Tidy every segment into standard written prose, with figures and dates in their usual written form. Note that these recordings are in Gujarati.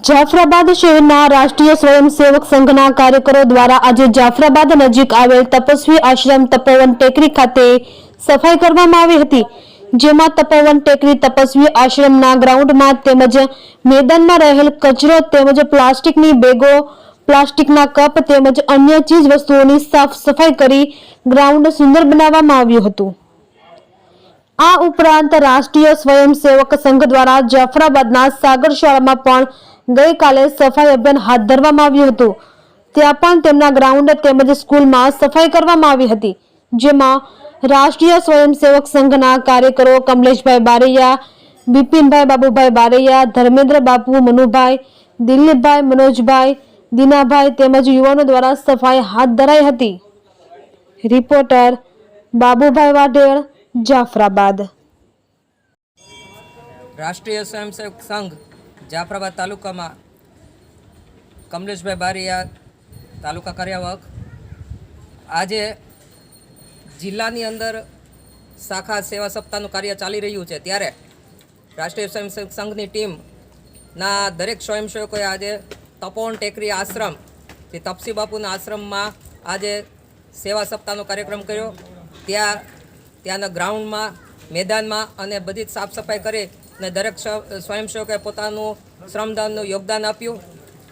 જાફરાબાદ શહેરના રાષ્ટ્રીય સ્વયંસેવક સંઘના કાર્યકરો દ્વારા આજે જાફરાબાદ નજીક આવેલ તપસ્વી આશ્રમ તપોવન ટેકરી ખાતે સફાઈ કરવામાં આવી હતી, જેમાં તપોવન ટેકરી તપસ્વી આશ્રમના ગ્રાઉન્ડમાં તેમજ મેદાનમાં રહેલ કચરો તેમજ પ્લાસ્ટિકની બેગો, પ્લાસ્ટિકના કપ તેમજ અન્ય ચીજ વસ્તુઓની સાફ સફાઈ કરી ગ્રાઉન્ડ સુંદર બનાવવામાં આવ્યું હતું। આ ઉપરાંત રાષ્ટ્રીય સ્વયંસેવક સંઘ દ્વારા જાફરાબાદના સાગર શાળામાં પણ ગઈકાલે સફાઈ અભિયાન હાથ ધરવામાં આવ્યું હતું। ત્યાં પણ તેમના ગ્રાઉન્ડ તેમજ સ્કૂલમાં સફાઈ કરવામાં આવી હતી, જેમાં રાષ્ટ્રીય સ્વયંસેવક સંઘના કાર્યકરો કમલેશભાઈ બારૈયા, બિપિનભાઈ બાબુભાઈ બારૈયા, ધર્મેન્દ્ર બાપુ, મનુભાઈ, દિલીપભાઈ, મનોજભાઈ, દીનાભાઈ તેમજ યુવાનો દ્વારા સફાઈ હાથ ધરાઈ હતી। રિપોર્ટર બાબુભાઈ વાઢેર, જાફરાબાદ। રાષ્ટ્રીય સ્વયંસેવક સંઘ જાફરાબાદ તાલુકામાં કમલેશભાઈ બારૈયા, તાલુકા કાર્યવાહક, આજે જિલ્લાની અંદર શાખા સેવા સપ્તાહનું કાર્ય ચાલી રહ્યું છે, ત્યારે રાષ્ટ્રીય સ્વયંસેવક સંઘની ટીમના દરેક સ્વયંસેવકોએ આજે તપોવન ટેકરી આશ્રમ તે તપસી બાપુના આશ્રમમાં આજે સેવા સપ્તાહનો કાર્યક્રમ કર્યો। ત્યાંના ગ્રાઉન્ડમાં, મેદાનમાં અને બધી જ સાફ સફાઈ કરી અને દરેક સ્વયંસેવકોએ પોતાનું શ્રમદાનનું યોગદાન આપ્યું।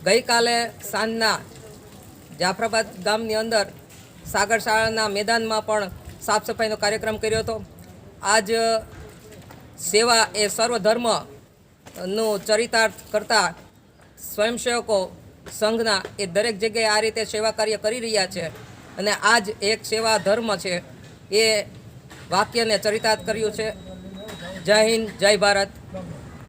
ગઈકાલે સાંજના જાફરાબાદ ગામની અંદર સાગર શાળાના મેદાનમાં પણ સાફ સફાઈનો કાર્યક્રમ કર્યો હતો। આજ સેવા એ સર્વધર્મનું ચરિતાર્થ કરતા સ્વયંસેવકો સંઘના એ દરેક જગ્યાએ આ રીતે સેવા કાર્ય કરી રહ્યા છે અને આ જ એક સેવા ધર્મ છે એ વાક્યને ચરિતાર્થ કર્યું છે। જય હિન્દ, જય ભારત।